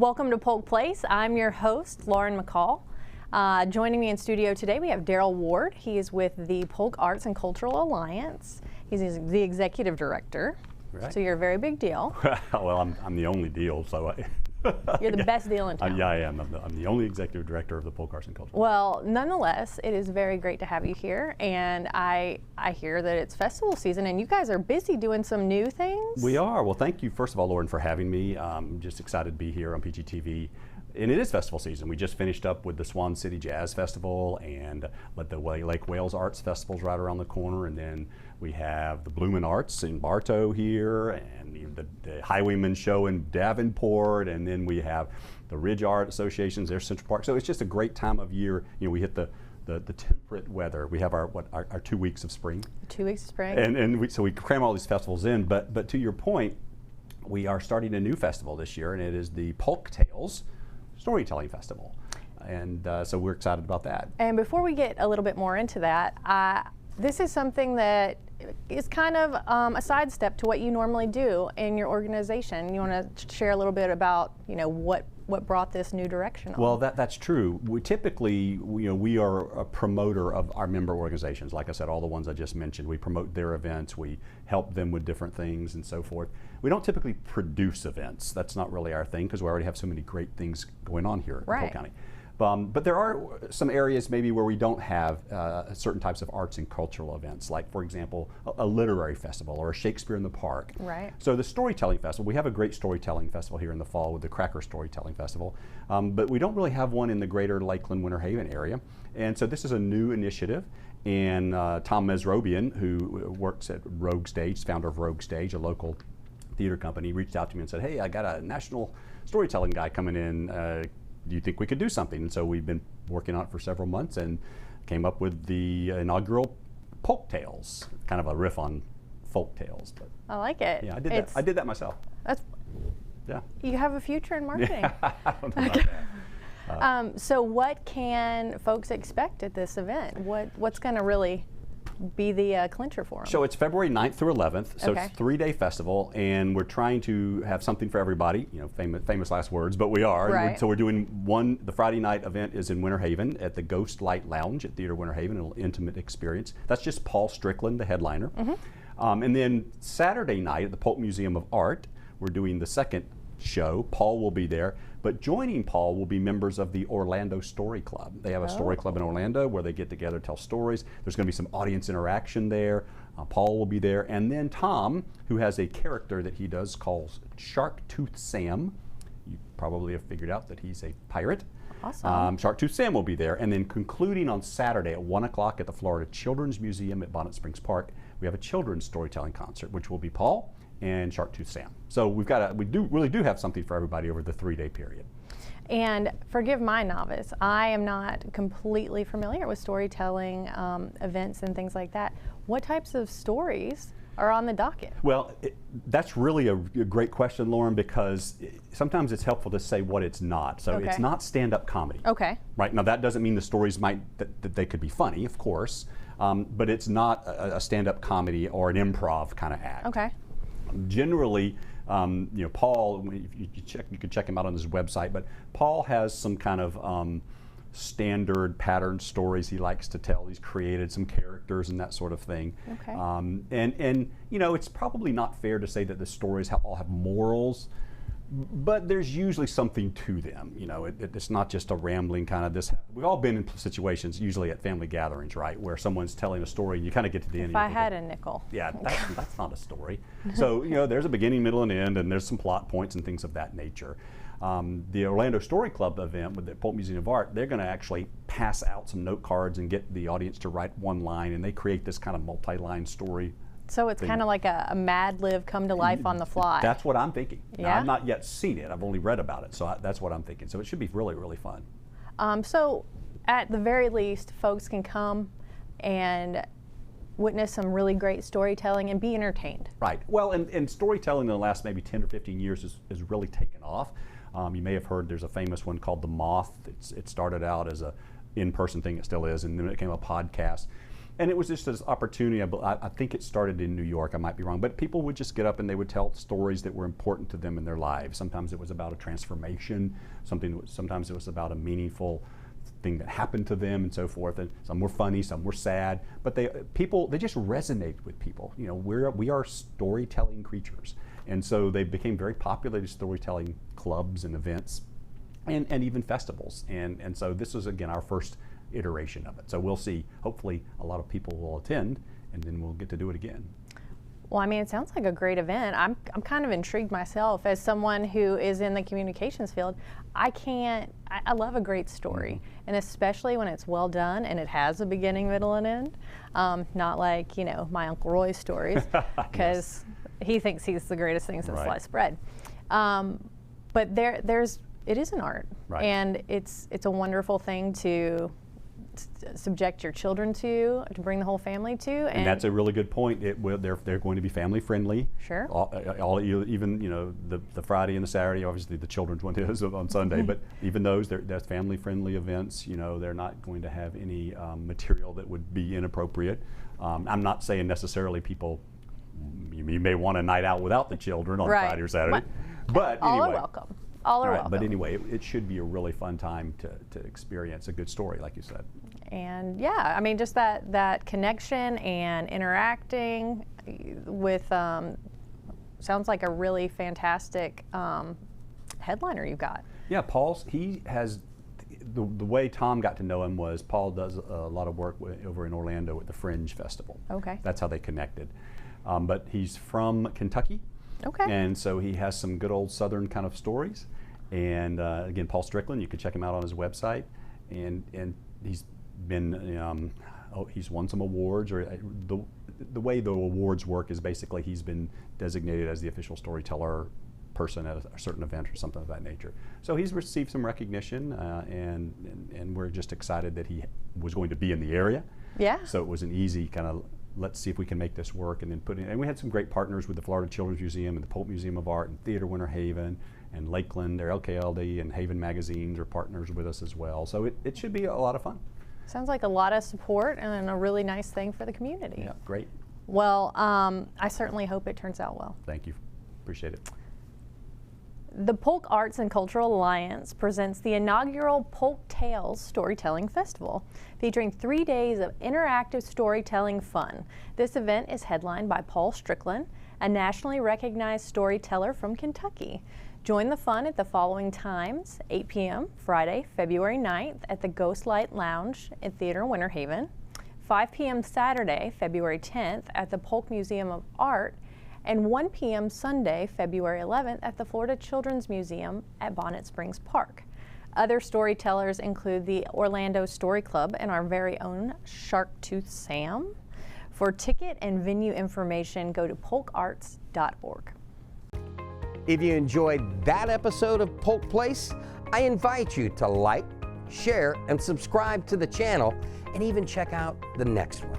Welcome to Polk Place. I'm your host, Lauren McCall. Joining me in studio today, we have Daryl Ward. He is with the Polk Arts and Cultural Alliance. He's the executive director, right. So you're a very big deal. Well, I'm the only deal, so You're the best deal in town. Yeah, I am. I'm the only executive director of the Polk Arts and Cultural. Well, nonetheless, it is very great to have you here, and I hear that it's festival season, and you guys are busy doing some new things. We are. Well, thank you, first of all, Lauren, for having me. I'm just excited to be here on PGTV. And it is festival season. We just finished up with the Swan City Jazz Festival and let the Lake Wales Arts Festival's right around the corner, and then we have the Bloomin' Arts in Bartow here, and the Highwayman Show in Davenport, and then we have the Ridge Art Associations, their Central Park. So it's just a great time of year. You know, we hit the temperate weather. We have our 2 weeks of spring. 2 weeks of spring. So we cram all these festivals in. But to your point, we are starting a new festival this year, and it is the Polk Tales Storytelling Festival, and so we're excited about that. And before we get a little bit more into that, this is something that is kind of a sidestep to what you normally do in your organization. You want to share a little bit about, you know, what brought this new direction on? Well, that's true. We typically, we are a promoter of our member organizations. Like I said, all the ones I just mentioned, we promote their events, we help them with different things and so forth. We don't typically produce events. That's not really our thing because we already have so many great things going on here in Polk County. But there are some areas maybe where we don't have certain types of arts and cultural events, like, for example, a literary festival or a Shakespeare in the Park. Right. So the Storytelling Festival, we have a great storytelling festival here in the fall with the Cracker Storytelling Festival, but we don't really have one in the greater Lakeland, Winter Haven area. And so this is a new initiative, and Tom Mesrobian, who works at Rogue Stage, founder of Rogue Stage, a local theater company, reached out to me and said, hey, I got a national storytelling guy coming in. Do you think we could do something? And so we've been working on it for several months and came up with the inaugural Polk Tales, kind of a riff on folk tales. But I like it. Yeah, I did that myself. Yeah. You have a future in marketing. Yeah, I don't know about that. So what can folks expect at this event? What's going to really be the clincher for them? So it's February 9th through 11th, so it's a 3-day festival, and we're trying to have something for everybody, famous last words, but we are. Right. So we're doing the Friday night event is in Winter Haven at the Ghost Light Lounge at Theater Winter Haven, an intimate experience. That's just Paul Strickland, the headliner. Mm-hmm. And then Saturday night at the Polk Museum of Art, we're doing the second show. Paul will be there, but joining Paul will be members of the Orlando Story Club. They have a story club in Orlando where they get together, tell stories. There's going to be some audience interaction there. Paul will be there, and then Tom, who has a character that he does called Shark Tooth Sam. You probably have figured out that he's a pirate. Awesome. Shark Tooth Sam will be there, and then concluding on Saturday at 1 o'clock at the Florida Children's Museum at Bonnet Springs Park, we have a children's storytelling concert, which will be Paul and Shark Tooth Sam. So we really do have something for everybody over the 3-day period. And forgive my novice, I am not completely familiar with storytelling events and things like that. What types of stories are on the docket? Well, that's really a great question, Lauren, because sometimes it's helpful to say what it's not. So it's not stand-up comedy. Okay. Right, now that doesn't mean the stories that they could be funny, of course, but it's not a stand-up comedy or an improv kind of act. Okay. Generally, Paul, you can check him out on his website, but Paul has some kind of standard pattern stories he likes to tell. He's created some characters and that sort of thing. Okay. And it's probably not fair to say that the stories all have morals, but there's usually something to them. It's not just a rambling kind of this. We've all been in situations, usually at family gatherings, right, where someone's telling a story and you kind of get to the end. If I had a nickel. Yeah, that's not a story. So, there's a beginning, middle, and end, and there's some plot points and things of that nature. The Orlando Story Club event with the Polk Museum of Art, they're going to actually pass out some note cards and get the audience to write one line, and they create this kind of multi-line story. So it's kind of like a Mad Lib come to life on the fly. That's what I'm thinking. Yeah? Now, I've not yet seen it. I've only read about it, so that's what I'm thinking. So it should be really, really fun. So at the very least, folks can come and witness some really great storytelling and be entertained. Right. Well, and storytelling in the last maybe 10 or 15 years has really taken off. You may have heard there's a famous one called The Moth. It started out as a in-person thing, it still is, and then it became a podcast. And it was just this opportunity. I think it started in New York, I might be wrong, but people would just get up and they would tell stories that were important to them in their lives. Sometimes it was about a transformation, sometimes it was about a meaningful thing that happened to them and so forth. And some were funny, some were sad, but they just resonated with people. You know, we are storytelling creatures. And so they became very popular, these storytelling clubs and events and even festivals. And so this was, again, our first iteration of it. So we'll see, hopefully a lot of people will attend, and then we'll get to do it again. Well, I mean, it sounds like a great event. I'm kind of intrigued myself as someone who is in the communications field. I love a great story, and especially when it's well done and it has a beginning, middle, and end. Not like, you know, my Uncle Roy's stories, because he thinks he's the greatest thing since sliced bread. But it is an art, and it's a wonderful thing to subject your children to bring the whole family to, and that's a really good point. They're going to be family friendly. Sure. Even, you know, the Friday and the Saturday. Obviously, the children's one is on Sunday, but even they're family friendly events. You know, they're not going to have any material that would be inappropriate. I'm not saying necessarily people. You may want a night out without the children on Friday or Saturday, but all anyway. are welcome. All are welcome. But anyway, it should be a really fun time to experience a good story, like you said. And yeah, I mean, just that connection and interacting with sounds like a really fantastic headliner you got. Yeah, he has the way Tom got to know him was Paul does a lot of work over in Orlando at the Fringe Festival. Okay. That's how they connected. But he's from Kentucky. Okay. And so he has some good old Southern kind of stories. And again, Paul Strickland, you can check him out on his website. And he's been, he's won some awards. Or the way the awards work is basically he's been designated as the official storyteller person at a certain event or something of that nature. So he's received some recognition, and we're just excited that he was going to be in the area. Yeah. So it was an easy kind of, let's see if we can make this work, and then and we had some great partners with the Florida Children's Museum and the Polk Museum of Art and Theater Winter Haven and Lakeland, or LKLD, and Haven Magazines are partners with us as well. So it should be a lot of fun. Sounds like a lot of support and a really nice thing for the community. Yeah, great. Well, I certainly hope it turns out well. Thank you. Appreciate it. The Polk Arts and Cultural Alliance presents the inaugural Polk Tales Storytelling Festival, featuring 3 days of interactive storytelling fun. This event is headlined by Paul Strickland, a nationally recognized storyteller from Kentucky. Join the fun at the following times: 8 p.m. Friday, February 9th at the Ghostlight Lounge at Theater Winter Haven, 5 p.m. Saturday, February 10th at the Polk Museum of Art, and 1 p.m. Sunday, February 11th at the Florida Children's Museum at Bonnet Springs Park. Other storytellers include the Orlando Story Club and our very own Sharktooth Sam. For ticket and venue information, go to polkarts.org. If you enjoyed that episode of Polk Place, I invite you to like, share, and subscribe to the channel, and even check out the next one.